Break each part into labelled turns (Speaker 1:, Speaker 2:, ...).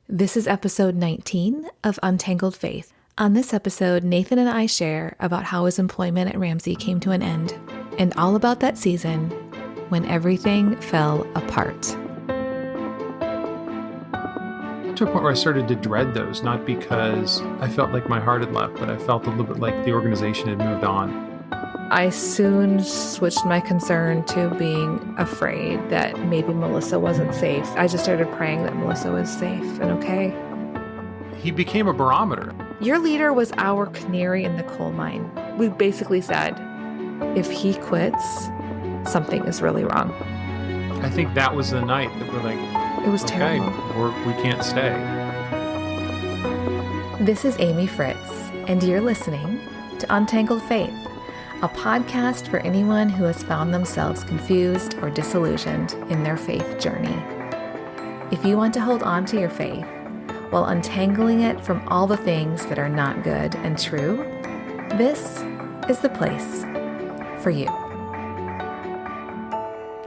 Speaker 1: This is episode 19 of Untangled Faith. On this episode, Nathan and I share about how his employment at Ramsey came to an end and all about that season when everything fell apart.
Speaker 2: To a point where I started to dread those, not because I felt like my heart had left, but I felt a little bit like the organization had moved on.
Speaker 1: I soon switched my concern to being afraid that maybe Melissa wasn't safe. I just started praying that Melissa was safe and okay.
Speaker 2: He became a barometer.
Speaker 1: Your leader was our canary in the coal mine. We basically said, if he quits, something is really wrong.
Speaker 2: I think that was the night that we're like,
Speaker 1: it was
Speaker 2: okay,
Speaker 1: terrible.
Speaker 2: we can't stay.
Speaker 1: This is Amy Fritz, and you're listening to Untangled Faith, a podcast for anyone who has found themselves confused or disillusioned in their faith journey. If you want to hold on to your faith while untangling it from all the things that are not good and true, this is the place for you.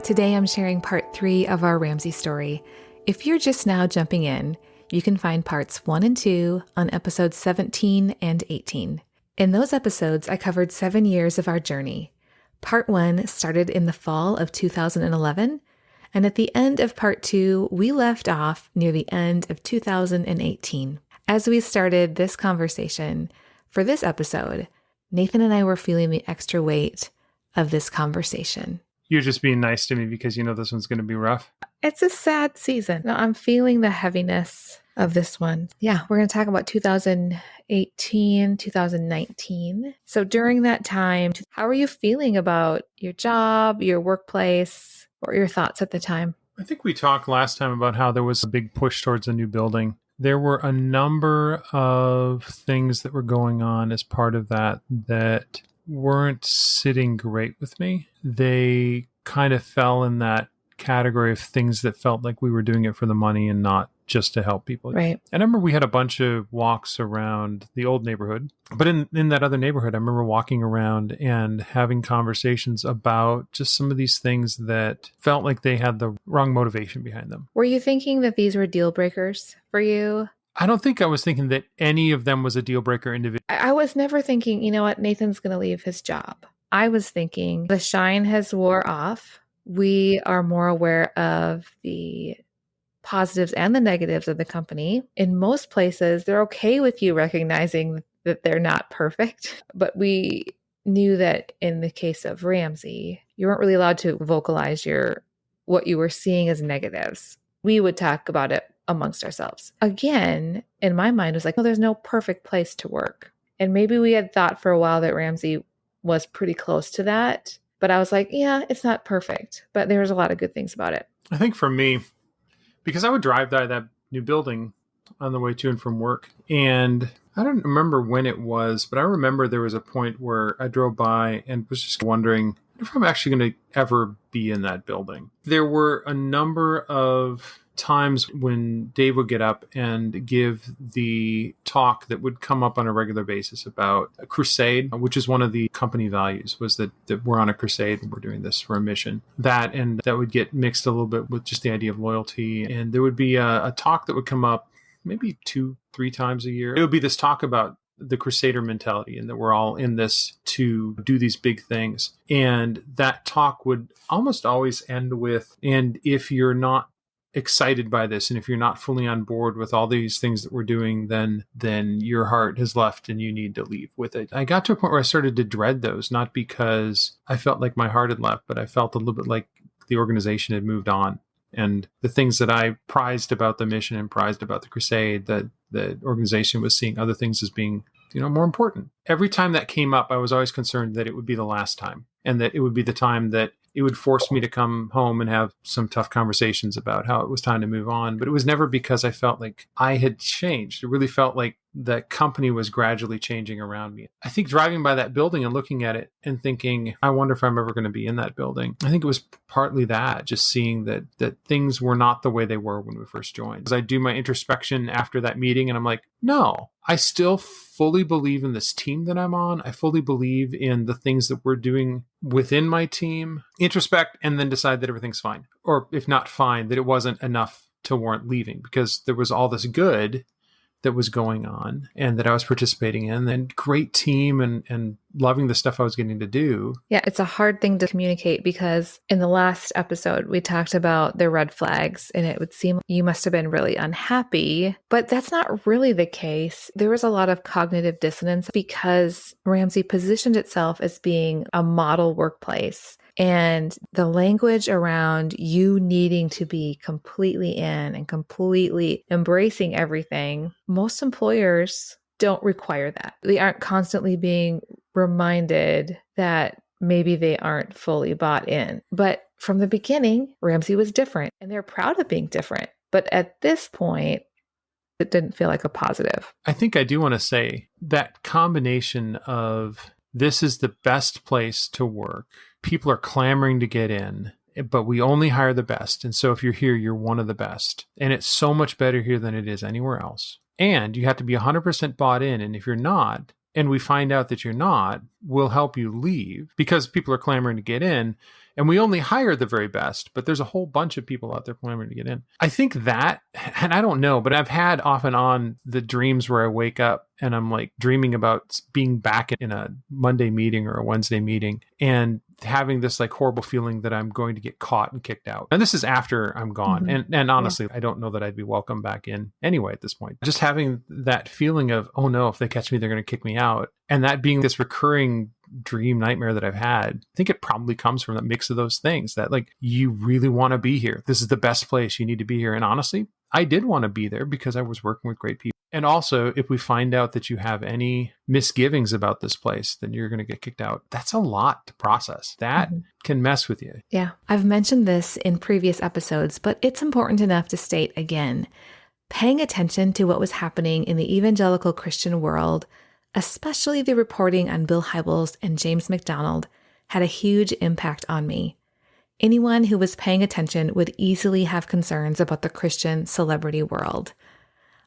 Speaker 1: Today I'm sharing part 3 of our Ramsey story. If you're just now jumping in, you can find parts 1 and 2 on episodes 17 and 18. In those episodes, I covered 7 years of our journey. Part 1 started in the fall of 2011, and at the end of part 2, we left off near the end of 2018. As we started this conversation for this episode, Nathan and I were feeling the extra weight of this conversation.
Speaker 2: You're just being nice to me because you know this one's going to be rough.
Speaker 1: It's a sad season. Now, I'm feeling the heaviness of this one. Yeah, we're going to talk about 2018, 2019. So during that time, how are you feeling about your job, your workplace? What were your thoughts at the time?
Speaker 2: I think we talked last time about how there was a big push towards a new building. There were a number of things that were going on as part of that weren't sitting great with me. They kind of fell in that category of things that felt like we were doing it for the money and not just to help people.
Speaker 1: Right.
Speaker 2: And I remember we had a bunch of walks around the old neighborhood, but in that other neighborhood, I remember walking around and having conversations about just some of these things that felt like they had the wrong motivation behind them.
Speaker 1: Were you thinking that these were deal breakers for you?
Speaker 2: I don't think I was thinking that any of them was a deal breaker individually.
Speaker 1: I was never thinking, you know what, Nathan's going to leave his job. I was thinking the shine has wore off. We are more aware of the positives and the negatives of the company. In most places, they're okay with you recognizing that they're not perfect. But we knew that in the case of Ramsey, you weren't really allowed to vocalize what you were seeing as negatives. We would talk about it amongst ourselves. Again, in my mind, it was like, well, there's no perfect place to work. And maybe we had thought for a while that Ramsey was pretty close to that. But I was like, yeah, it's not perfect, but there was a lot of good things about it.
Speaker 2: I think for me, because I would drive by that new building on the way to and from work, and I don't remember when it was, but I remember there was a point where I drove by and was just wondering if I'm actually going to ever be in that building. There were a number of times when Dave would get up and give the talk that would come up on a regular basis about a crusade, which is one of the company values, was that we're on a crusade and we're doing this for a mission. That would get mixed a little bit with just the idea of loyalty. And there would be a talk that would come up maybe 2-3 times a year. It would be this talk about the Crusader mentality and that we're all in this to do these big things. And that talk would almost always end with, and if you're not excited by this, and if you're not fully on board with all these things that we're doing, then your heart has left and you need to leave with it. I got to a point where I started to dread those, not because I felt like my heart had left, but I felt a little bit like the organization had moved on. And the things that I prized about the mission and prized about the crusade, that the organization was seeing other things as being, more important. Every time that came up, I was always concerned that it would be the last time, and that it would be the time that it would force me to come home and have some tough conversations about how it was time to move on. But it was never because I felt like I had changed. It really felt like the company was gradually changing around me. I think driving by that building and looking at it and thinking, I wonder if I'm ever going to be in that building. I think it was partly that, just seeing that things were not the way they were when we first joined. As I do my introspection after that meeting, and I'm like, no, I still fully believe in this team that I'm on. I fully believe in the things that we're doing within my team. Introspect and then decide that everything's fine. Or if not fine, that it wasn't enough to warrant leaving, because there was all this good that was going on and that I was participating in, and great team, and loving the stuff I was getting to do.
Speaker 1: Yeah, it's a hard thing to communicate because in the last episode, we talked about the red flags, and it would seem you must have been really unhappy, but that's not really the case. There was a lot of cognitive dissonance because Ramsey positioned itself as being a model workplace. And the language around you needing to be completely in and completely embracing everything, most employers don't require that. They aren't constantly being reminded that maybe they aren't fully bought in. But from the beginning, Ramsey was different, and they're proud of being different. But at this point, it didn't feel like a positive.
Speaker 2: I think I do want to say that combination of this is the best place to work. People are clamoring to get in, but we only hire the best. And so if you're here, you're one of the best. And it's so much better here than it is anywhere else. And you have to be 100% bought in. And if you're not, and we find out that you're not, we'll help you leave, because people are clamoring to get in. And we only hire the very best, but there's a whole bunch of people out there clamoring to get in. I think that, and I don't know, but I've had off and on the dreams where I wake up and I'm like dreaming about being back in a Monday meeting or a Wednesday meeting and having this like horrible feeling that I'm going to get caught and kicked out. And this is after I'm gone.
Speaker 1: Mm-hmm.
Speaker 2: And honestly, I don't know that I'd be welcome back in anyway at this point. Just having that feeling of, oh no, if they catch me, they're going to kick me out. And that being this recurring dream nightmare that I've had, I think it probably comes from that mix of those things, that like, you really want to be here. This is the best place. You need to be here. And honestly, I did want to be there because I was working with great people. And also, if we find out that you have any misgivings about this place, then you're going to get kicked out. That's a lot to process. That can mess with you.
Speaker 1: Yeah. I've mentioned this in previous episodes, but it's important enough to state again. Paying attention to what was happening in the evangelical Christian world, especially the reporting on Bill Hybels and James MacDonald, had a huge impact on me. Anyone who was paying attention would easily have concerns about the Christian celebrity world.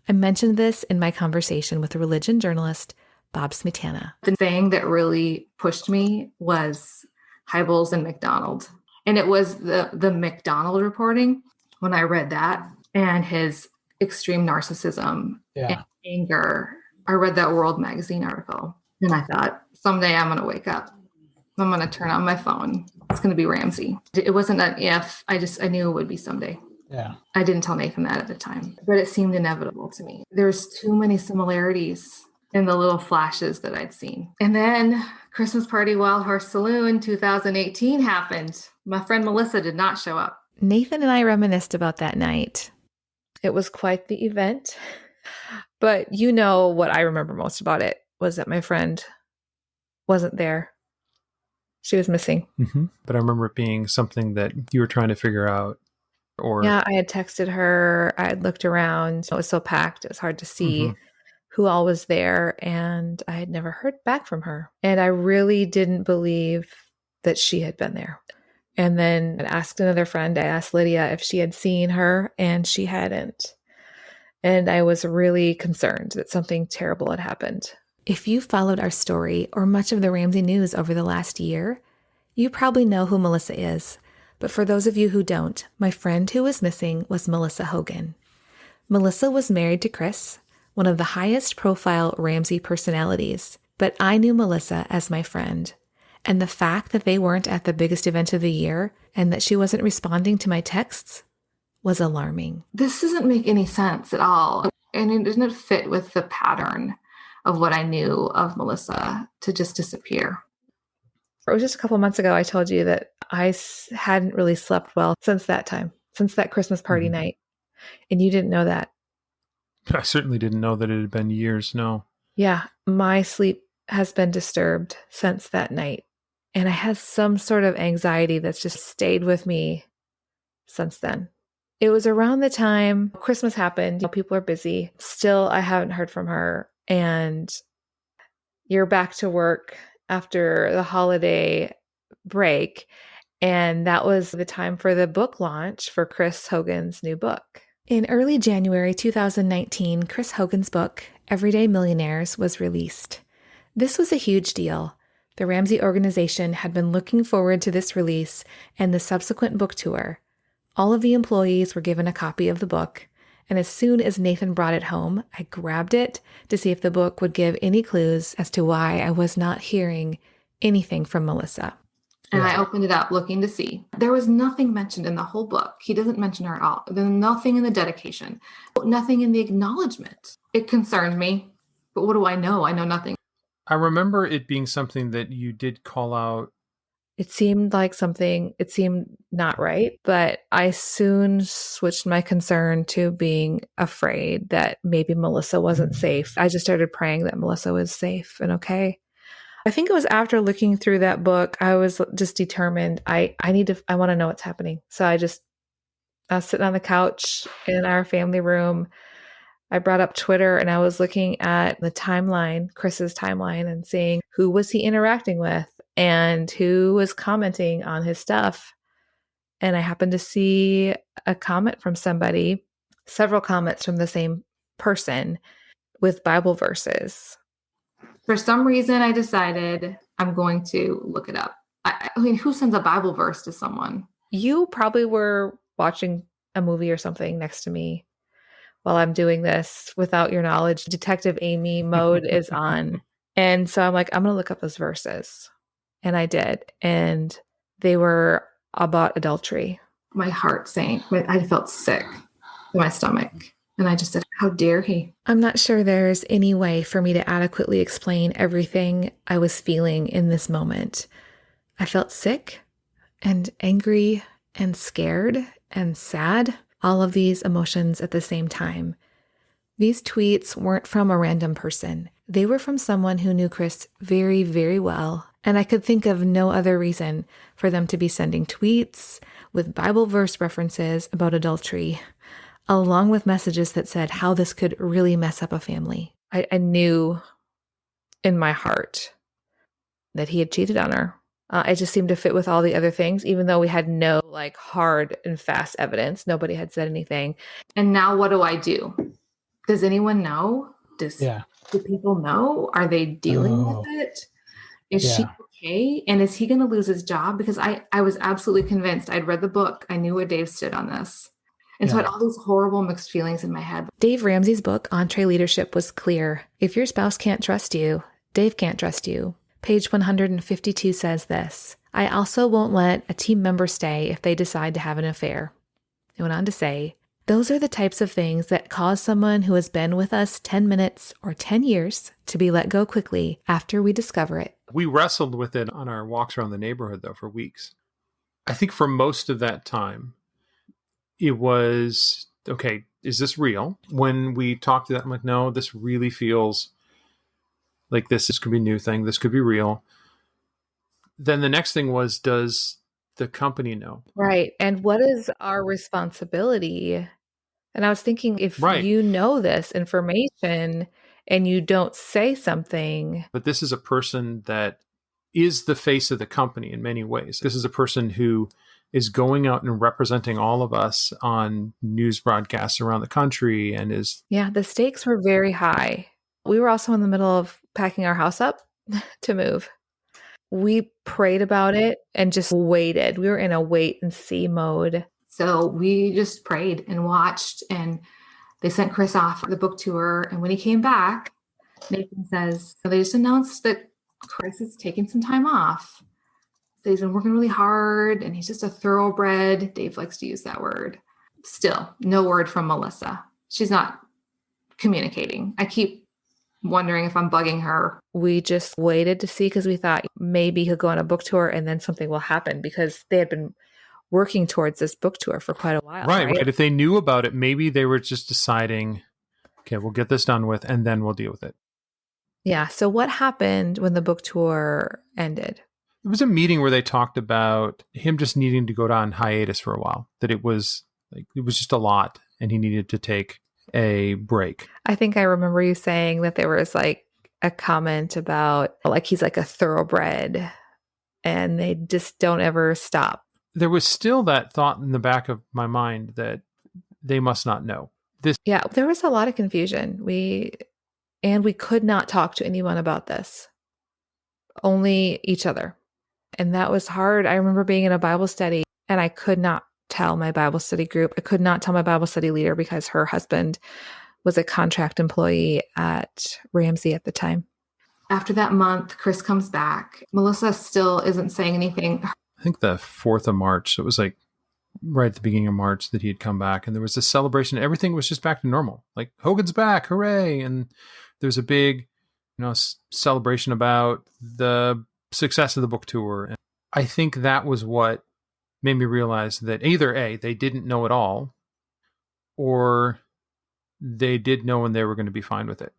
Speaker 1: I mentioned this in my conversation with religion journalist Bob Smetana. The thing that really pushed me was Hybels and MacDonald. And it was the MacDonald reporting, when I read that, and his extreme narcissism and anger. I read that World Magazine article, and I thought, someday I'm going to wake up. I'm going to turn on my phone. It's going to be Ramsey. It wasn't an if, I knew it would be someday.
Speaker 3: Yeah.
Speaker 1: I didn't tell Nathan that at the time, but it seemed inevitable to me. There's too many similarities in the little flashes that I'd seen. And then Christmas Party Wild Horse Saloon 2018 happened. My friend Melissa did not show up. Nathan and I reminisced about that night. It was quite the event, but you know what I remember most about it was that my friend wasn't there. She was missing.
Speaker 2: Mm-hmm. But I remember it being something that you were trying to figure out. Or
Speaker 1: yeah, I had texted her. I had looked around. It was so packed. It was hard to see who all was there. And I had never heard back from her. And I really didn't believe that she had been there. And then I asked another friend. I asked Lydia if she had seen her, and she hadn't. And I was really concerned that something terrible had happened. If you followed our story or much of the Ramsey news over the last year, you probably know who Melissa is. But for those of you who don't, my friend who was missing was Melissa Hogan. Melissa was married to Chris, one of the highest profile Ramsey personalities, but I knew Melissa as my friend. And the fact that they weren't at the biggest event of the year and that she wasn't responding to my texts was alarming. This doesn't make any sense at all. And it doesn't fit with the pattern of what I knew of Melissa to just disappear. It was just a couple months ago I told you that I hadn't really slept well since that time, since that Christmas party night. And you didn't know that.
Speaker 2: I certainly didn't know that it had been years, no.
Speaker 1: Yeah, my sleep has been disturbed since that night. And I had some sort of anxiety that's just stayed with me since then. It was around the time Christmas happened. People are busy. Still, I haven't heard from her. And you're back to work after the holiday break. And that was the time for the book launch for Chris Hogan's new book. In early January 2019, Chris Hogan's book, Everyday Millionaires, was released. This was a huge deal. The Ramsey organization had been looking forward to this release and the subsequent book tour. All of the employees were given a copy of the book, and as soon as Nathan brought it home, I grabbed it to see if the book would give any clues as to why I was not hearing anything from Melissa. And I opened it up looking to see. There was nothing mentioned in the whole book. He doesn't mention her at all. There's nothing in the dedication, nothing in the acknowledgement. It concerned me, but what do I know? I know nothing.
Speaker 2: I remember it being something that you did call out.
Speaker 1: It seemed not right, but I soon switched my concern to being afraid that maybe Melissa wasn't safe. I just started praying that Melissa was safe and okay. I think it was after looking through that book, I was just determined I want to know what's happening. So I was sitting on the couch in our family room. I brought up Twitter and I was looking at the timeline, Chris's timeline, and seeing who was he interacting with and who was commenting on his stuff. And I happened to see a comment from somebody, several comments from the same person with Bible verses. For some reason, I decided I'm going to look it up. I mean, who sends a Bible verse to someone? You probably were watching a movie or something next to me while I'm doing this without your knowledge. Detective Amy mode is on. And so I'm like, I'm going to look up those verses. And I did. And they were about adultery. My heart sank. I felt sick in my stomach. And I just said, how dare he? I'm not sure there's any way for me to adequately explain everything I was feeling in this moment. I felt sick and angry and scared and sad, all of these emotions at the same time. These tweets weren't from a random person. They were from someone who knew Chris very, very well, and I could think of no other reason for them to be sending tweets with Bible verse references about adultery, along with messages that said how this could really mess up a family. I knew in my heart that he had cheated on her. It just seemed to fit with all the other things, even though we had no hard and fast evidence. Nobody had said anything. And now what do I do? Does anyone know? Do people know? Are they dealing with it? Is she okay? And is he going to lose his job? Because I was absolutely convinced. I'd read the book. I knew where Dave stood on this. And so I had all these horrible mixed feelings in my head. Dave Ramsey's book, Entree Leadership, was clear. If your spouse can't trust you, Dave can't trust you. Page 152 says this: I also won't let a team member stay if they decide to have an affair. It went on to say, those are the types of things that cause someone who has been with us 10 minutes or 10 years to be let go quickly after we discover it.
Speaker 2: We wrestled with it on our walks around the neighborhood, though, for weeks. I think for most of that time, it was, okay, is this real? When we talked to that, I'm like, no, this really feels like this could be a new thing. This could be real. Then the next thing was, does the company know? Right.
Speaker 1: And what is our responsibility? And I was thinking, if you know this information and you don't say something.
Speaker 2: But this is a person that is the face of the company in many ways. This is a person who is going out and representing all of us on news broadcasts around the country and is...
Speaker 1: Yeah, the stakes were very high. We were also in the middle of packing our house up to move. We prayed about it and just waited. We were in a wait and see mode. So we just prayed and watched, and they sent Chris off for the book tour. And when he came back, Nathan says, they just announced that Chris is taking some time off. So he's been working really hard and he's just a thoroughbred. Dave likes to use that word. Still, no word from Melissa. She's not communicating. I keep wondering if I'm bugging her. We just waited to see because we thought maybe he'll go on a book tour and then something will happen, because they had been working towards this book tour for quite a while.
Speaker 2: Right. If they knew about it, maybe they were just deciding, okay, we'll get this done with and then we'll deal with it.
Speaker 1: Yeah. So what happened when the book tour ended?
Speaker 2: It was a meeting where they talked about him just needing to go on hiatus for a while, that it was just a lot and he needed to take a break.
Speaker 1: I think I remember you saying that there was a comment about he's like a thoroughbred and they just don't ever stop.
Speaker 2: There was still that thought in the back of my mind that they must not know this.
Speaker 1: Yeah, there was a lot of confusion. We could not talk to anyone about this. Only each other. And that was hard. I remember being in a Bible study and I could not tell my Bible study group. I could not tell my Bible study leader because her husband was a contract employee at Ramsey at the time. After that month, Chris comes back. Melissa still isn't saying anything.
Speaker 2: I think the 4th of March. So it was like right at the beginning of March that he had come back, and there was this celebration. Everything was just back to normal. Like, Hogan's back, hooray! And there was a big, celebration about the success of the book tour. And I think that was what made me realize that either A, they didn't know at all, or they did know and they were going to be fine with it.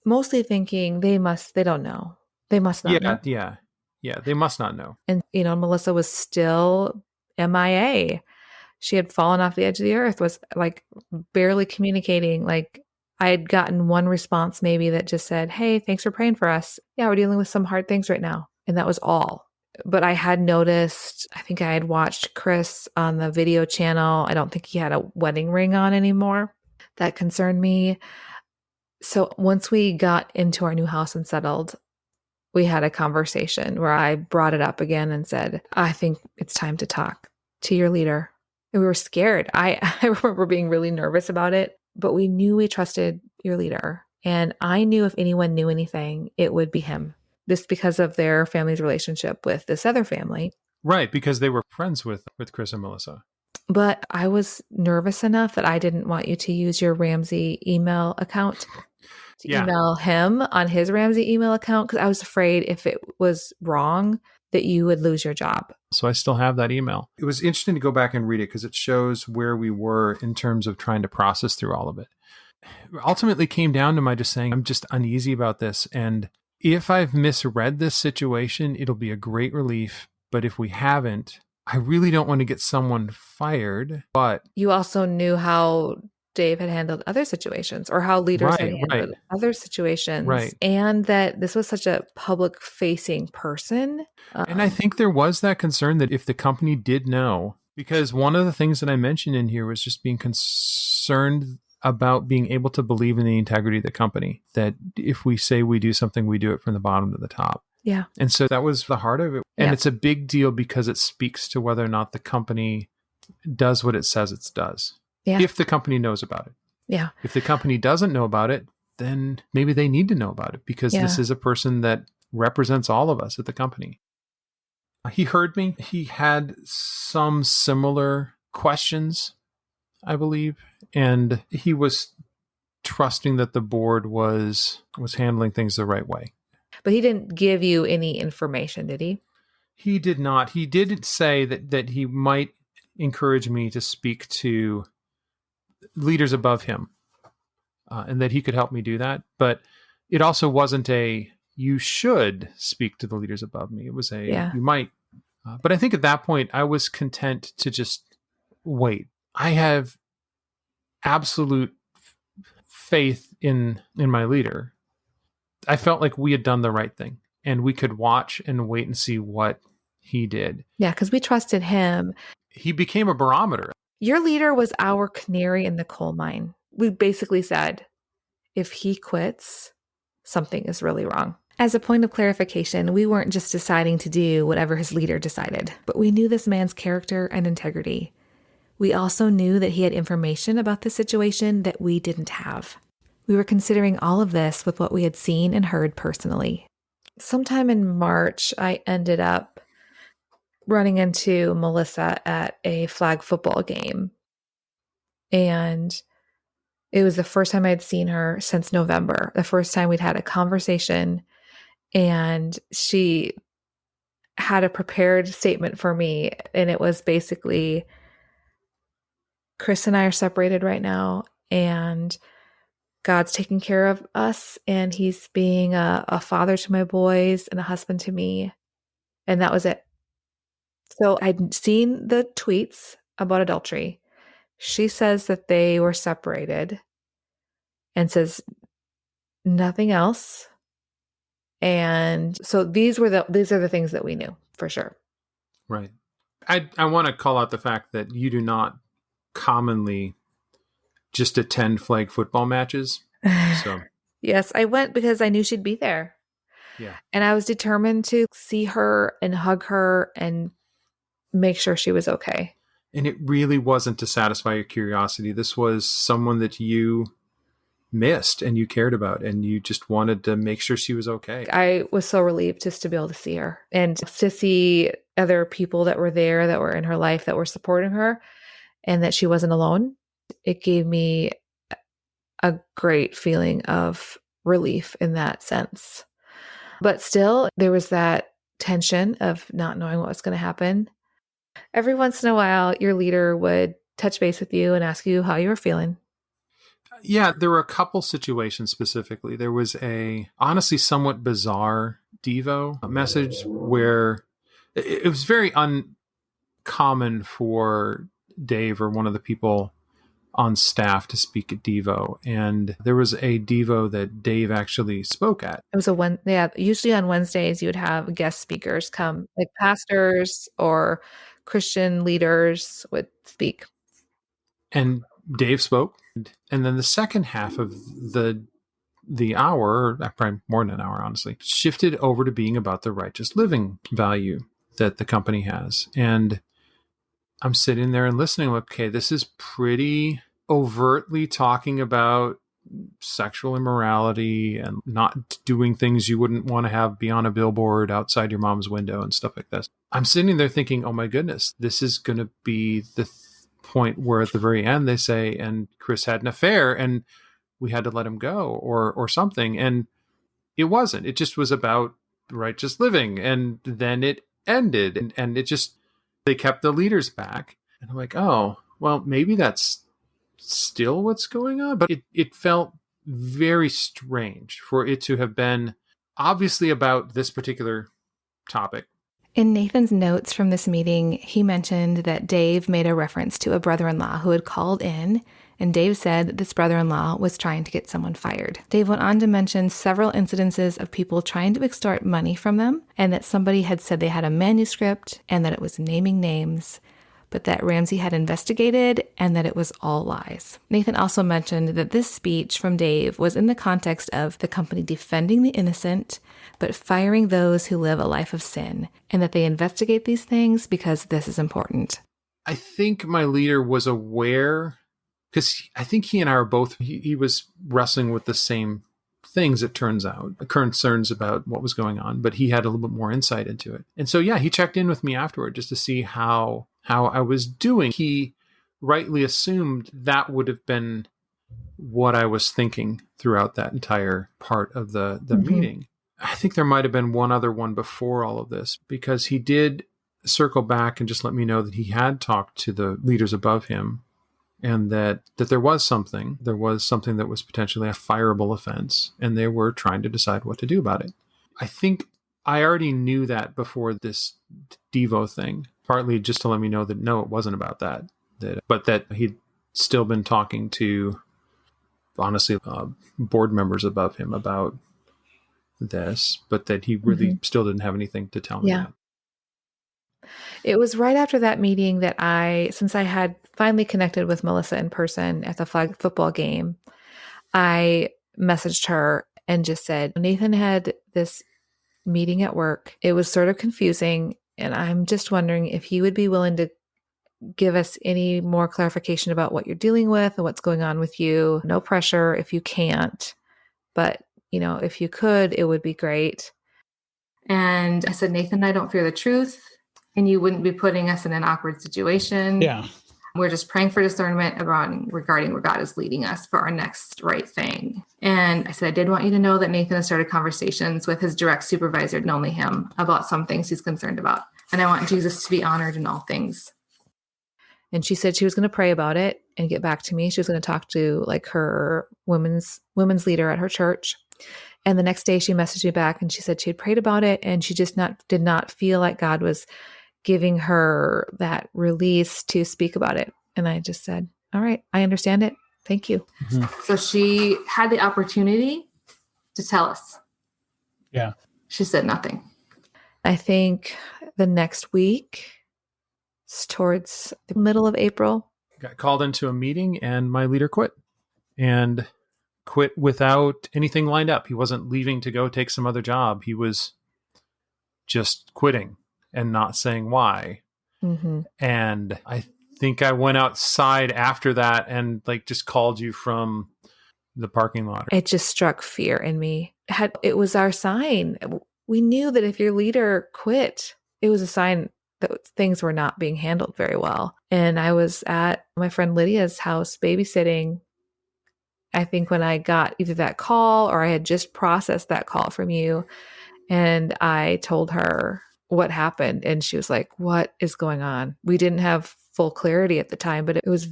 Speaker 1: Mostly thinking they don't know. They must not know.
Speaker 2: Yeah, they must not know.
Speaker 1: And, Melissa was still MIA. She had fallen off the edge of the earth, was like barely communicating. Like, I had gotten one response maybe that just said, "Hey, thanks for praying for us. Yeah, we're dealing with some hard things right now." And that was all. But I had noticed, I think I had watched Chris on the video channel. I don't think he had a wedding ring on anymore. That concerned me. So once we got into our new house and settled, we had a conversation where I brought it up again and said, "I think it's time to talk to your leader." And we were scared. I remember being really nervous about it, but we knew we trusted your leader. And I knew if anyone knew anything, it would be him. Just because of their family's relationship with this other family.
Speaker 2: Right, because they were friends with Chris and Melissa.
Speaker 1: But I was nervous enough that I didn't want you to use your Ramsey email account to email him on his Ramsey email account, because I was afraid if it was wrong that you would lose your job.
Speaker 2: So I still have that email. It was interesting to go back and read it because it shows where we were in terms of trying to process through all of it. It ultimately came down to my just saying, I'm just uneasy about this. And if I've misread this situation, it'll be a great relief. But if we haven't, I really don't want to get someone fired. But
Speaker 1: you also knew how Dave had handled other situations, or how leaders had handled other situations.
Speaker 2: Right.
Speaker 1: And that this was such a public facing person.
Speaker 2: And I think there was that concern that if the company did know, because one of the things that I mentioned in here was just being concerned about being able to believe in the integrity of the company, that if we say we do something, we do it from the bottom to the top.
Speaker 1: Yeah.
Speaker 2: And so that was the heart of it. And it's a big deal because it speaks to whether or not the company does what it says it does. Yeah. If the company knows about it.
Speaker 1: Yeah.
Speaker 2: If the company doesn't know about it, then maybe they need to know about it, because this is a person that represents all of us at the company. He heard me. He had some similar questions, I believe, and he was trusting that the board was handling things the right way.
Speaker 1: But he didn't give you any information, did he?
Speaker 2: He did not. He did say that he might encourage me to speak to leaders above him, and that he could help me do that. But it also wasn't a, you should speak to the leaders above me. It was a, you might. But I think at that point, I was content to just wait. I have absolute faith in my leader. I felt like we had done the right thing, and we could watch and wait and see what he did.
Speaker 1: Yeah, because we trusted him.
Speaker 2: He became a barometer.
Speaker 1: Your leader was our canary in the coal mine. We basically said, if he quits, something is really wrong. As a point of clarification, we weren't just deciding to do whatever his leader decided, but we knew this man's character and integrity. We also knew that he had information about the situation that we didn't have. We were considering all of this with what we had seen and heard personally. Sometime in March, I ended up running into Melissa at a flag football game. And it was the first time I'd seen her since November, the first time we'd had a conversation. And she had a prepared statement for me. And it was basically, Chris and I are separated right now, and God's taking care of us, and he's being a father to my boys and a husband to me. And that was it. So I'd seen the tweets about adultery. She says that they were separated and says nothing else. And so these are the things that we knew for sure.
Speaker 2: Right. I want to call out the fact that you do not commonly just attend flag football matches. So
Speaker 1: yes, I went because I knew she'd be there.
Speaker 2: Yeah.
Speaker 1: And I was determined to see her and hug her and make sure she was okay.
Speaker 2: And it really wasn't to satisfy your curiosity. This was someone that you missed and you cared about, and you just wanted to make sure she was okay.
Speaker 1: I was so relieved just to be able to see her and to see other people that were there, that were in her life, that were supporting her, and that she wasn't alone. It gave me a great feeling of relief in that sense. But still, there was that tension of not knowing what was going to happen. Every once in a while, your leader would touch base with you and ask you how you were feeling.
Speaker 2: Yeah, there were a couple situations specifically. There was a honestly somewhat bizarre Devo message where it was very uncommon for Dave or one of the people on staff to speak at Devo. And there was a Devo that Dave actually spoke at.
Speaker 1: It was usually on Wednesdays you would have guest speakers come, like pastors or Christian leaders would speak.
Speaker 2: And Dave spoke. And then the second half of the hour, probably more than an hour, honestly, shifted over to being about the righteous living value that the company has. And I'm sitting there and listening, like, okay, this is pretty overtly talking about sexual immorality and not doing things you wouldn't want to have be on a billboard outside your mom's window and stuff like this. I'm sitting there thinking, oh my goodness, this is going to be the point where at the very end they say, and Chris had an affair and we had to let him go or something. And it wasn't. It just was about righteous living. And then it ended and it just, they kept the leaders back. And I'm like, oh, well, maybe that's still what's going on. But it felt very strange for it to have been obviously about this particular topic.
Speaker 1: In Nathan's notes from this meeting, he mentioned that Dave made a reference to a brother-in-law who had called in, and Dave said that this brother-in-law was trying to get someone fired. Dave went on to mention several incidences of people trying to extort money from them, and that somebody had said they had a manuscript and that it was naming names, but that Ramsey had investigated and that it was all lies. Nathan also mentioned that this speech from Dave was in the context of the company defending the innocent, but firing those who live a life of sin, and that they investigate these things because this is important.
Speaker 2: I think my leader was aware, because I think he and I are both, he was wrestling with the same things, it turns out, concerns about what was going on, but he had a little bit more insight into it. And so, yeah, he checked in with me afterward just to see how I was doing. He rightly assumed that would have been what I was thinking throughout that entire part of the meeting. I think there might have been one other one before all of this, because he did circle back and just let me know that he had talked to the leaders above him and that there was something that was potentially a fireable offense, and they were trying to decide what to do about it. I think I already knew that before this Devo thing, partly just to let me know that no, it wasn't about that, but that he'd still been talking to, honestly, board members above him about this, but that he really still didn't have anything to tell me.
Speaker 1: Yeah. It was right after that meeting that since I had finally connected with Melissa in person at the flag football game, I messaged her and just said, Nathan had this meeting at work. It was sort of confusing, and I'm just wondering if you would be willing to give us any more clarification about what you're dealing with and what's going on with you. No pressure if you can't, but if you could, it would be great. And I said, Nathan, I don't fear the truth, and you wouldn't be putting us in an awkward situation.
Speaker 3: Yeah.
Speaker 1: We're just praying for discernment regarding where God is leading us for our next right thing. And I said, I did want you to know that Nathan has started conversations with his direct supervisor and only him about some things he's concerned about. And I want Jesus to be honored in all things. And she said she was going to pray about it and get back to me. She was going to talk to her women's leader at her church. And the next day she messaged me back and she said she had prayed about it and she just did not feel like God was giving her that release to speak about it. And I just said, all right, I understand it. Thank you. Mm-hmm. So she had the opportunity to tell us.
Speaker 3: Yeah.
Speaker 1: She said nothing. I think the next week, towards the middle of April,
Speaker 2: got called into a meeting and my leader quit. And quit without anything lined up. He wasn't leaving to go take some other job. He was just quitting and not saying why. Mm-hmm. And I think I went outside after that and like just called you from the parking lot.
Speaker 1: It just struck fear in me. It was our sign. We knew that if your leader quit, it was a sign that things were not being handled very well. And I was at my friend Lydia's house babysitting, I think, when I got either that call or I had just processed that call from you. And I told her what happened. And she was like, what is going on? We didn't have full clarity at the time, but it was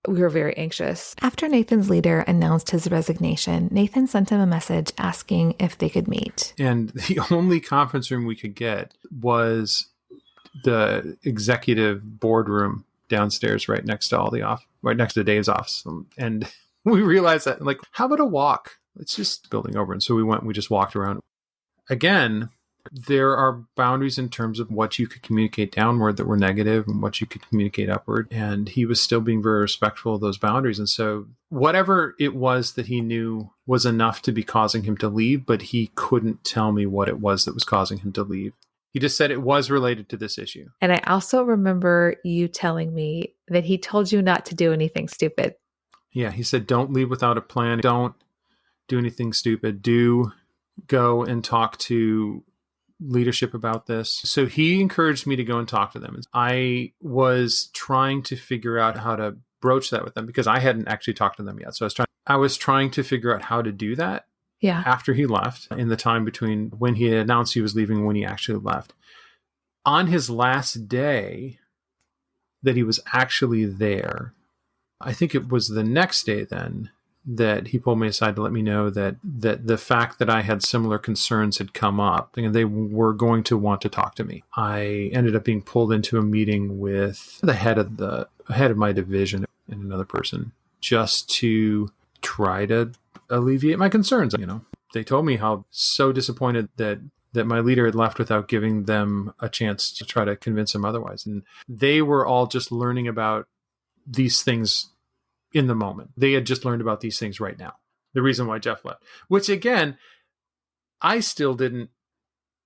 Speaker 1: we were very anxious. After Nathan's leader announced his resignation, Nathan sent him a message asking if they could meet.
Speaker 2: And the only conference room we could get was the executive boardroom downstairs, right next to Dave's office. And we realized that, like, how about a walk? It's just building over. And so we just walked around. Again, there are boundaries in terms of what you could communicate downward that were negative and what you could communicate upward. And he was still being very respectful of those boundaries. And so whatever it was that he knew was enough to be causing him to leave, but he couldn't tell me what it was that was causing him to leave. He just said it was related to this issue.
Speaker 1: And I also remember you telling me that he told you not to do anything stupid.
Speaker 2: Yeah, he said, don't leave without a plan. Don't do anything stupid. Do go and talk to leadership about this. So he encouraged me to go and talk to them. I was trying to figure out how to broach that with them because I hadn't actually talked to them yet. So I was trying to figure out how to do that.
Speaker 1: Yeah.
Speaker 2: After he left, in the time between when he announced he was leaving and when he actually left. On his last day that he was actually there, I think it was the next day then that he pulled me aside to let me know that the fact that I had similar concerns had come up and they were going to want to talk to me. I ended up being pulled into a meeting with the head of my division and another person just to try to alleviate my concerns. They told me how so disappointed that my leader had left without giving them a chance to try to convince him otherwise. And they were all just learning about these things in the moment. They had just learned about these things right now. The reason why Jeff left, which again, I still didn't.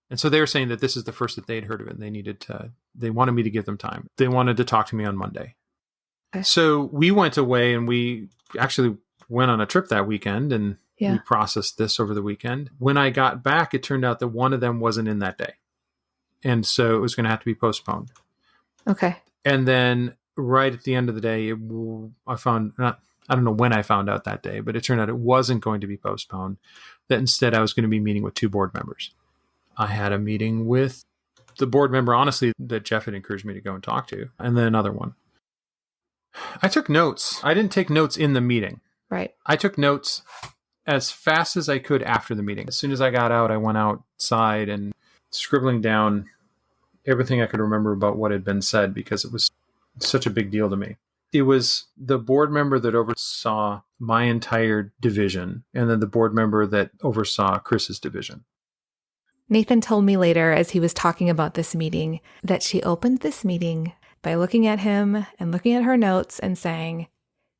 Speaker 2: And so they were saying that this is the first that they'd heard of it. And they wanted me to give them time. They wanted to talk to me on Monday. Okay. So we went away and we actually went on a trip that weekend and we processed this over the weekend. When I got back, it turned out that one of them wasn't in that day. And so it was going to have to be postponed.
Speaker 1: Okay.
Speaker 2: And then right at the end of the day, I don't know when I found out that day, but it turned out it wasn't going to be postponed. That instead I was going to be meeting with 2 board members. I had a meeting with the board member, honestly, that Jeff had encouraged me to go and talk to, and then another one. I took notes. I didn't take notes in the meeting.
Speaker 1: Right.
Speaker 2: I took notes as fast as I could after the meeting. As soon as I got out, I went outside and scribbling down everything I could remember about what had been said because it was such a big deal to me. It was the board member that oversaw my entire division and then the board member that oversaw Chris's division.
Speaker 1: Nathan told me later as he was talking about this meeting that she opened this meeting by looking at him and looking at her notes and saying,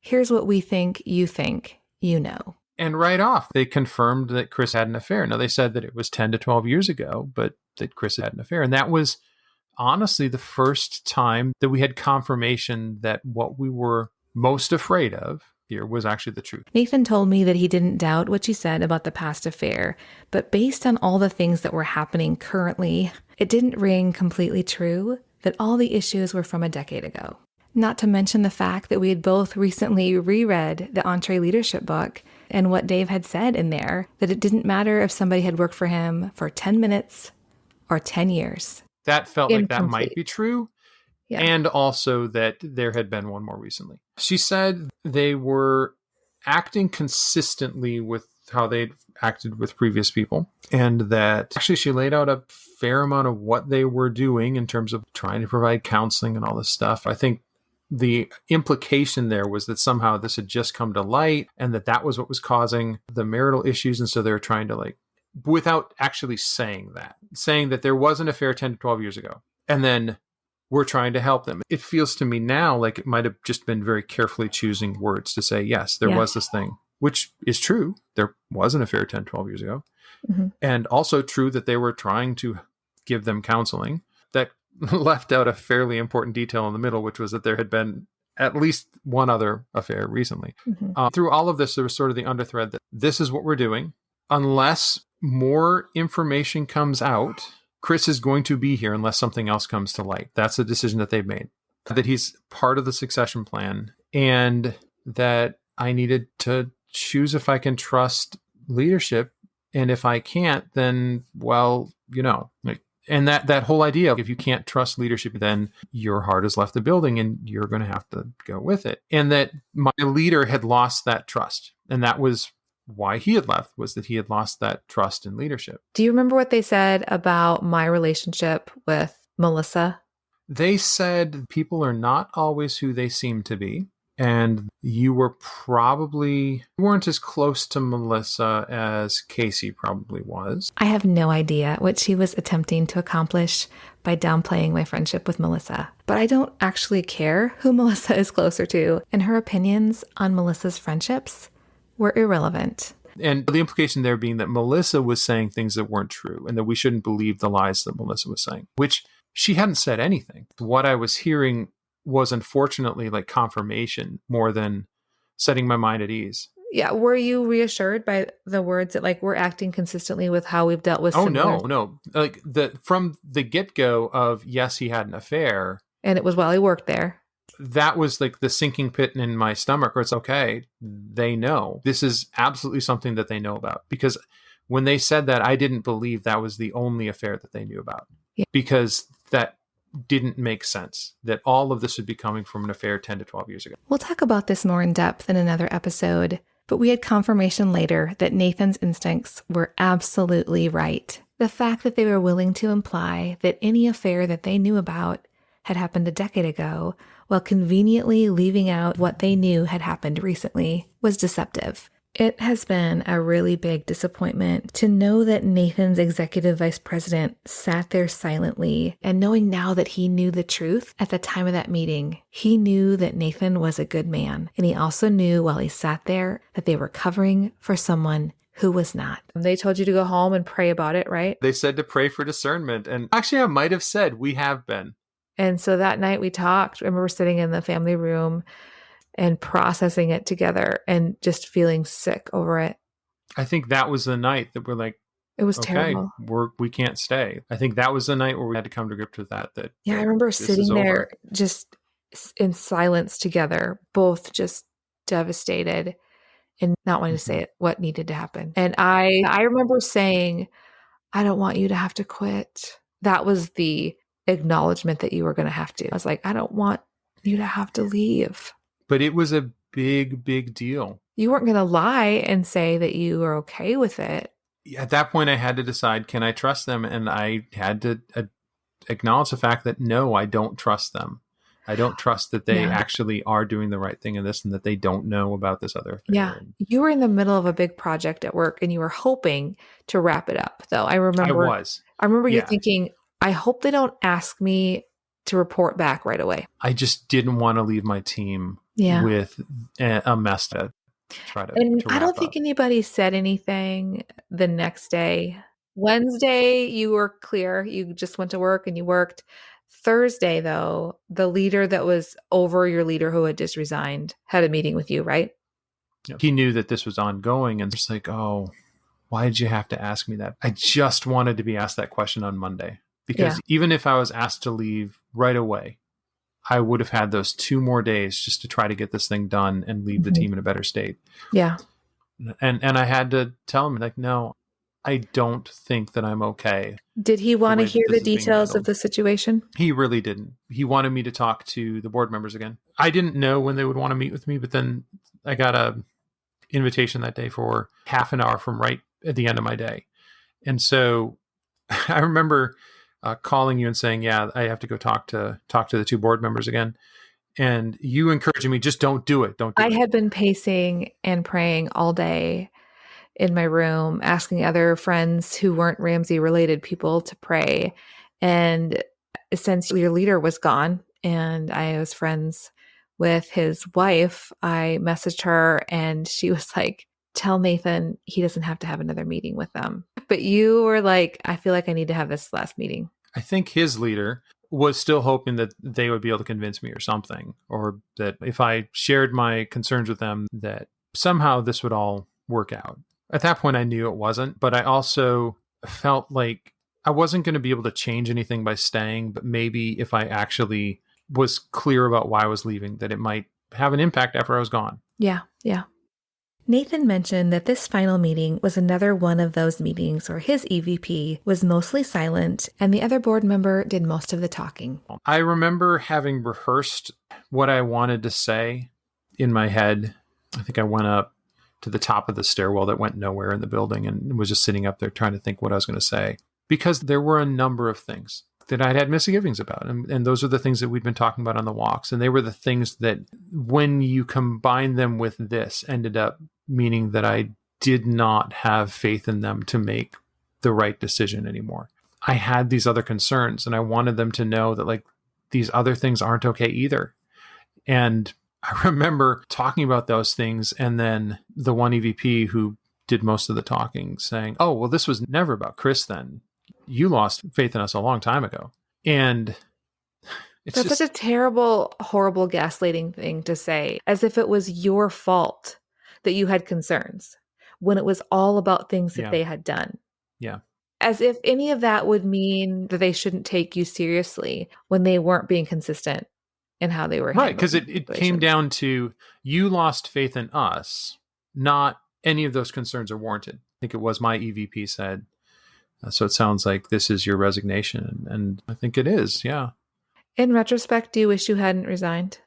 Speaker 1: here's what we think you know. And
Speaker 2: right off, they confirmed that Chris had an affair. Now, they said that it was 10 to 12 years ago, but that Chris had an affair. And that was honestly the first time that we had confirmation that what we were most afraid of here was actually the truth.
Speaker 1: Nathan told me that he didn't doubt what she said about the past affair, but based on all the things that were happening currently, it didn't ring completely true that all the issues were from a decade ago. Not to mention the fact that we had both recently reread the Entree Leadership book and what Dave had said in there, that it didn't matter if somebody had worked for him for 10 minutes or 10 years.
Speaker 2: That felt like that might be true. Yeah. And also that there had been one more recently. She said they were acting consistently with how they'd acted with previous people. And that actually she laid out a fair amount of what they were doing in terms of trying to provide counseling and all this stuff. I think the implication there was that somehow this had just come to light and that was what was causing the marital issues. And so they were trying to, without actually saying that there was an affair 10 to 12 years ago. And then we're trying to help them. It feels to me now like it might have just been very carefully choosing words to say, yes, there was this thing, which is true. There was an affair 10, 12 years ago. Mm-hmm. And also true that they were trying to give them counseling, that left out a fairly important detail in the middle, which was that there had been at least one other affair recently. Through all of this, there was sort of the underthread that this is what we're doing. Unless more information comes out, Chris is going to be here unless something else comes to light. That's a decision that they've made. That he's part of the succession plan, and that I needed to choose if I can trust leadership. And if I can't, then, well, and that whole idea of if you can't trust leadership, then your heart has left the building and you're going to have to go with it. And that my leader had lost that trust. And that was why he had left, was that he had lost that trust in leadership.
Speaker 1: Do you remember what they said about my relationship with Melissa?
Speaker 2: They said people are not always who they seem to be. And you weren't as close to Melissa as Casey probably was.
Speaker 1: I have no idea what she was attempting to accomplish by downplaying my friendship with Melissa. But I don't actually care who Melissa is closer to, and her opinions on Melissa's friendships were irrelevant.
Speaker 2: And the implication there being that Melissa was saying things that weren't true, and that we shouldn't believe the lies that Melissa was saying, which she hadn't said anything. What I was hearing was unfortunately like confirmation more than setting my mind at ease.
Speaker 1: Yeah. Were you reassured by the words that like we're acting consistently with how we've dealt with similar...
Speaker 2: No. Like from the get-go of, yes, he had an affair.
Speaker 1: And it was while he worked there.
Speaker 2: That was like the sinking pit in my stomach where it's okay. They know. This is absolutely something that they know about. Because when they said that, I didn't believe that was the only affair that they knew about. Yeah. Because that didn't make sense, that all of this would be coming from an affair 10 to 12 years ago.
Speaker 1: We'll talk about this more in depth in another episode, but we had confirmation later that Nathan's instincts were absolutely right. The fact that they were willing to imply that any affair that they knew about had happened a decade ago, while conveniently leaving out what they knew had happened recently, was deceptive. It has been a really big disappointment to know that Nathan's executive vice president sat there silently, and knowing now that he knew the truth at the time of that meeting, he knew that Nathan was a good man. And he also knew while he sat there that they were covering for someone who was not. They told you to go home and pray about it, right?
Speaker 2: They said to pray for discernment. And actually, I might have said we have been.
Speaker 1: And so that night we talked. I remember sitting in the family room and processing it together and just feeling sick over it.
Speaker 2: I think that was the night that we're like,
Speaker 1: it was terrible.
Speaker 2: We can't stay. I think that was the night where we had to come to grips with that.
Speaker 1: I remember sitting there just in silence together, both just devastated and not wanting to say it, what needed to happen. And I remember saying, I don't want you to have to quit. That was the acknowledgement that you were going to have to. I was like, I don't want you to have to leave.
Speaker 2: But it was a big, big deal.
Speaker 1: You weren't going to lie and say that you were okay with it.
Speaker 2: At that point, I had to decide, can I trust them? And I had to acknowledge the fact that, no, I don't trust them. I don't trust that they actually are doing the right thing in this and that they don't know about this other thing.
Speaker 1: Yeah. You were in the middle of a big project at work and you were hoping to wrap it up, though. I remember you thinking, I hope they don't ask me to report back right away.
Speaker 2: I just didn't want to leave my team with a mess to try to
Speaker 1: And
Speaker 2: to
Speaker 1: I don't
Speaker 2: wrap
Speaker 1: think
Speaker 2: up.
Speaker 1: anybody said anything the next day. Wednesday, you were clear. You just went to work and you worked. Thursday, though, the leader that was over your leader who had just resigned had a meeting with you, right?
Speaker 2: He knew that this was ongoing and just like, oh, why did you have to ask me that? I just wanted to be asked that question on Monday. Because even if I was asked to leave right away, I would have had those 2 more days just to try to get this thing done and leave the team in a better state.
Speaker 1: Yeah.
Speaker 2: And I had to tell him, like, no, I don't think that I'm okay.
Speaker 1: Did he want to hear the details of the situation?
Speaker 2: He really didn't. He wanted me to talk to the board members again. I didn't know when they would want to meet with me, but then I got a invitation that day for half an hour from right at the end of my day. And so I remember calling you and saying, I have to go talk to the 2 board members again. And you encouraging me, just don't do it.
Speaker 1: I had been pacing and praying all day in my room, asking other friends who weren't Ramsey related people to pray. And since your leader was gone and I was friends with his wife, I messaged her and she was like, tell Nathan he doesn't have to have another meeting with them. But you were like, I feel like I need to have this last meeting.
Speaker 2: I think his leader was still hoping that they would be able to convince me or something, or that if I shared my concerns with them, that somehow this would all work out. At that point, I knew it wasn't, but I also felt like I wasn't going to be able to change anything by staying, but maybe if I actually was clear about why I was leaving, that it might have an impact after I was gone.
Speaker 1: Yeah. Nathan mentioned that this final meeting was another one of those meetings where his EVP was mostly silent and the other board member did most of the talking.
Speaker 2: I remember having rehearsed what I wanted to say in my head. I think I went up to the top of the stairwell that went nowhere in the building and was just sitting up there trying to think what I was going to say, because there were a number of things that I'd had misgivings about. And those are the things that we'd been talking about on the walks. And they were the things that, when you combine them with this, ended up meaning that I did not have faith in them to make the right decision anymore. I had these other concerns, and I wanted them to know that, like, these other things aren't okay either. And I remember talking about those things, and then the one EVP who did most of the talking saying, "Oh, well, this was never about Chris then. You lost faith in us a long time ago." And
Speaker 1: That's such a terrible, horrible gaslighting thing to say, as if it was your fault that you had concerns, when it was all about things that they had done.
Speaker 2: Yeah.
Speaker 1: As if any of that would mean that they shouldn't take you seriously when they weren't being consistent in how they were handling.
Speaker 2: Right, because it came down to, you lost faith in us, not any of those concerns are warranted. I think it was my EVP said, so it sounds like this is your resignation. And I think it is, yeah.
Speaker 1: In retrospect, do you wish you hadn't resigned?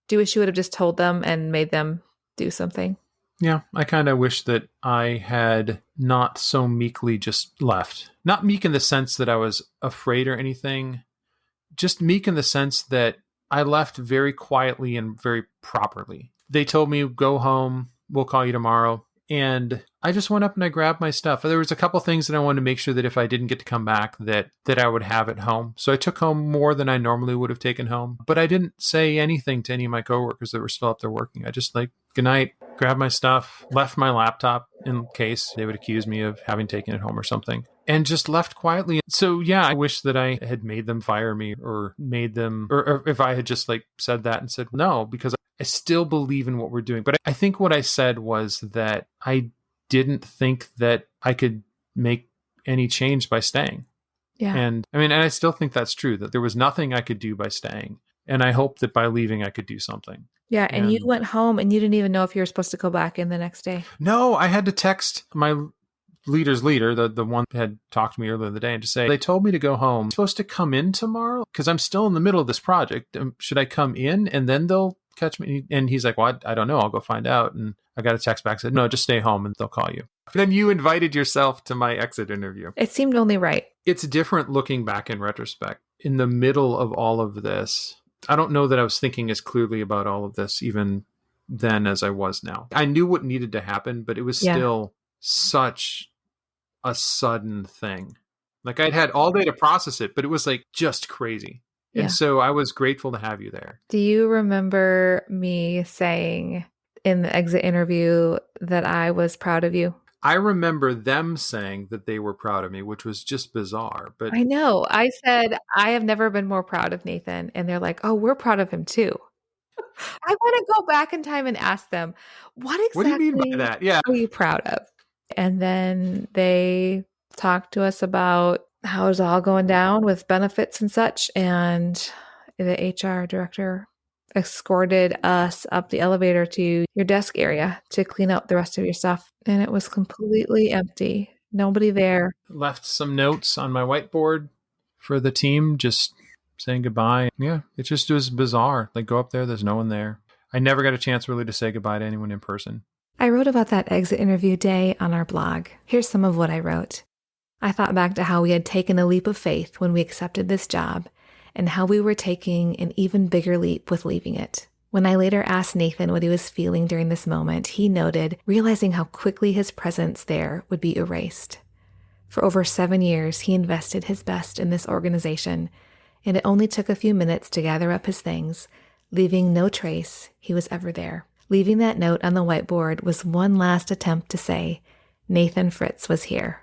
Speaker 1: Do you wish you would have just told them and made them do something?
Speaker 2: Yeah, I kind of wish that I had not so meekly just left. Not meek in the sense that I was afraid or anything, just meek in the sense that I left very quietly and very properly. They told me, go home, we'll call you tomorrow. And I just went up and I grabbed my stuff. There was a couple things that I wanted to make sure that if I didn't get to come back, that I would have at home. So I took home more than I normally would have taken home. But I didn't say anything to any of my coworkers that were still up there working. I just good night, grabbed my stuff, left my laptop in case they would accuse me of having taken it home or something, and just left quietly. So yeah, I wish that I had made them fire me, or made them, or if I had just said that and said no, because I still believe in what we're doing. But I think what I said was that I didn't think that I could make any change by staying.
Speaker 1: Yeah.
Speaker 2: And I still think that's true, that there was nothing I could do by staying. And I hope that by leaving, I could do something.
Speaker 1: Yeah. And you went home and you didn't even know if you were supposed to go back in the next day.
Speaker 2: No, I had to text my leader's leader, the one that had talked to me earlier in the day, and to say, they told me to go home. I'm supposed to come in tomorrow because I'm still in the middle of this project. Should I come in and then they'll catch me? And he's like, well, I don't know. I'll go find out. And I got a text back, said, no, just stay home and they'll call you. Then you invited yourself to my exit interview.
Speaker 1: It seemed only right.
Speaker 2: It's different looking back in retrospect. In the middle of all of this, I don't know that I was thinking as clearly about all of this even then as I was now. I knew what needed to happen, but it was still such a sudden thing. I'd had all day to process it, but it was just crazy. Yeah. And so I was grateful to have you there.
Speaker 1: Do you remember me saying in the exit interview that I was proud of you?
Speaker 2: I remember them saying that they were proud of me, which was just bizarre. But
Speaker 1: I know. I said, I have never been more proud of Nathan. And they're like, oh, we're proud of him too. I want to go back in time and ask them, what exactly
Speaker 2: do you mean by that? Yeah.
Speaker 1: Are you proud of? And then they talked to us about how it's all going down with benefits and such. And the HR director escorted us up the elevator to your desk area to clean up the rest of your stuff. And it was completely empty. Nobody there.
Speaker 2: Left some notes on my whiteboard for the team, just saying goodbye. Yeah, it just was bizarre. Go up there, there's no one there. I never got a chance really to say goodbye to anyone in person.
Speaker 1: I wrote about that exit interview day on our blog. Here's some of what I wrote. I thought back to how we had taken a leap of faith when we accepted this job, and how we were taking an even bigger leap with leaving it. When I later asked Nathan what he was feeling during this moment, he noted, realizing how quickly his presence there would be erased. For over 7 years, he invested his best in this organization, and it only took a few minutes to gather up his things, leaving no trace he was ever there. Leaving that note on the whiteboard was one last attempt to say, Nathan Fritz was here.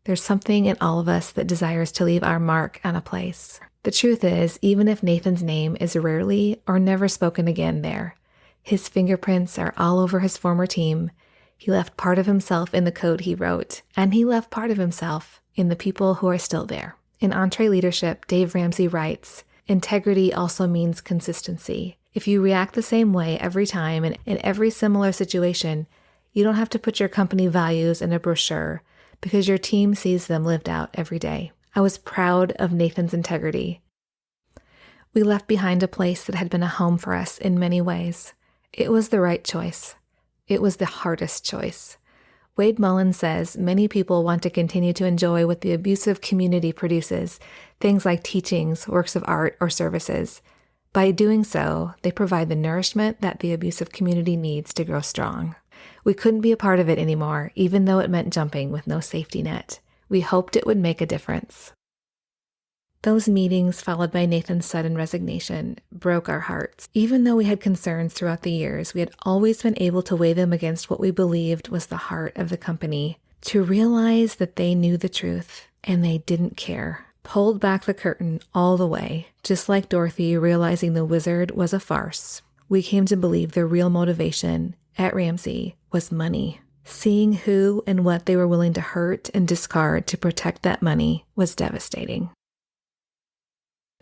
Speaker 1: There's something in all of us that desires to leave our mark on a place. The truth is, even if Nathan's name is rarely or never spoken again there, his fingerprints are all over his former team. He left part of himself in the code he wrote, and he left part of himself in the people who are still there. In EntreLeadership, Dave Ramsey writes, integrity also means consistency. If you react the same way every time and in every similar situation, you don't have to put your company values in a brochure because your team sees them lived out every day. I was proud of Nathan's integrity. We left behind a place that had been a home for us in many ways. It was the right choice. It was the hardest choice. Wade Mullen says many people want to continue to enjoy what the abusive community produces, things like teachings, works of art, or services. By doing so, they provide the nourishment that the abusive community needs to grow strong. We couldn't be a part of it anymore, even though it meant jumping with no safety net. We hoped it would make a difference. Those meetings, followed by Nathan's sudden resignation, broke our hearts. Even though we had concerns throughout the years, we had always been able to weigh them against what we believed was the heart of the company. To realize that they knew the truth and they didn't care pulled back the curtain all the way. Just like Dorothy realizing the wizard was a farce, we came to believe the real motivation at Ramsey was money. Seeing who and what they were willing to hurt and discard to protect that money was devastating.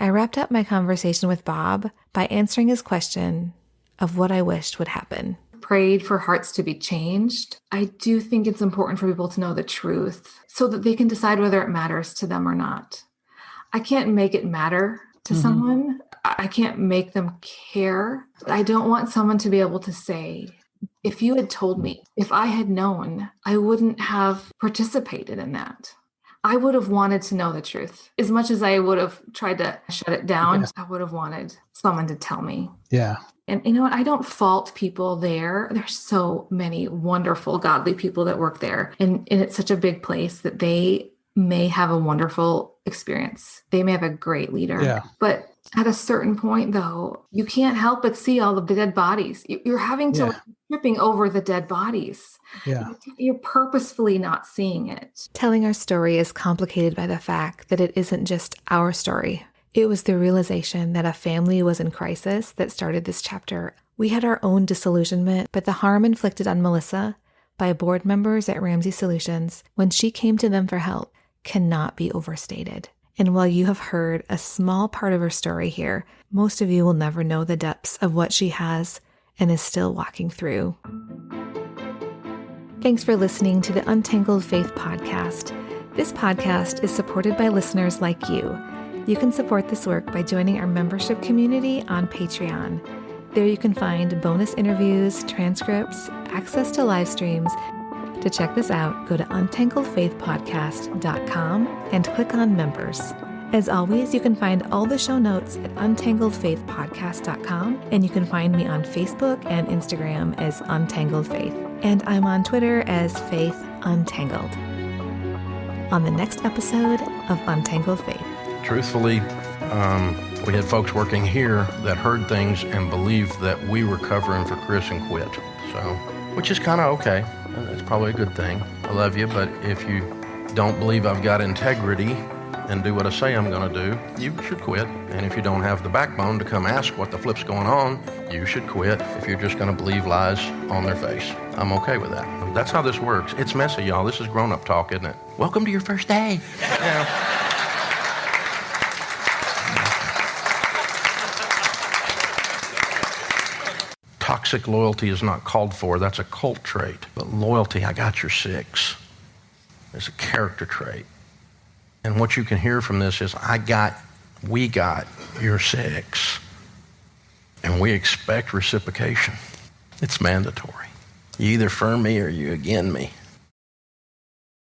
Speaker 1: I wrapped up my conversation with Bob by answering his question of what I wished would happen. Prayed for hearts to be changed. I do think it's important for people to know the truth so that they can decide whether it matters to them or not. I can't make it matter to someone. I can't make them care. I don't want someone to be able to say, if you had told me, if I had known, I wouldn't have participated in that. I would have wanted to know the truth. As much as I would have tried to shut it down, I would have wanted someone to tell me.
Speaker 3: Yeah.
Speaker 1: And you know what? I don't fault people there. There's so many wonderful, godly people that work there. And it's such a big place that they may have a wonderful experience. They may have a great leader.
Speaker 3: Yeah.
Speaker 1: But at a certain point, though, you can't help but see all of the dead bodies. You're having to tripping over the dead bodies.
Speaker 3: Yeah.
Speaker 1: You're purposefully not seeing it. Telling our story is complicated by the fact that it isn't just our story. It was the realization that a family was in crisis that started this chapter. We had our own disillusionment, but the harm inflicted on Melissa by board members at Ramsey Solutions when she came to them for help cannot be overstated. And while you have heard a small part of her story here, most of you will never know the depths of what she has and is still walking through. Thanks for listening to the Untangled Faith podcast. This podcast is supported by listeners like you. You can support this work by joining our membership community on Patreon. There you can find bonus interviews, transcripts, access to live streams. To check this out, go to untangledfaithpodcast.com and click on members. As always, you can find all the show notes at untangledfaithpodcast.com, and you can find me on Facebook and Instagram as Untangled Faith. And I'm on Twitter as Faith Untangled. On the next episode of Untangled Faith.
Speaker 4: Truthfully, we had folks working here that heard things and believed that we were covering for Chris and quit. So, which is kind of okay. That's probably a good thing. I love you, but if you don't believe I've got integrity and do what I say I'm going to do, you should quit. And if you don't have the backbone to come ask what the flip's going on, you should quit if you're just going to believe lies on their face. I'm okay with that. That's how this works. It's messy, y'all. This is grown-up talk, isn't it? Welcome to your first day. Toxic loyalty is not called for. That's a cult trait. But loyalty, I got your six, is a character trait. And what you can hear from this is, we got your six. And we expect reciprocation. It's mandatory. You either for me or you again me.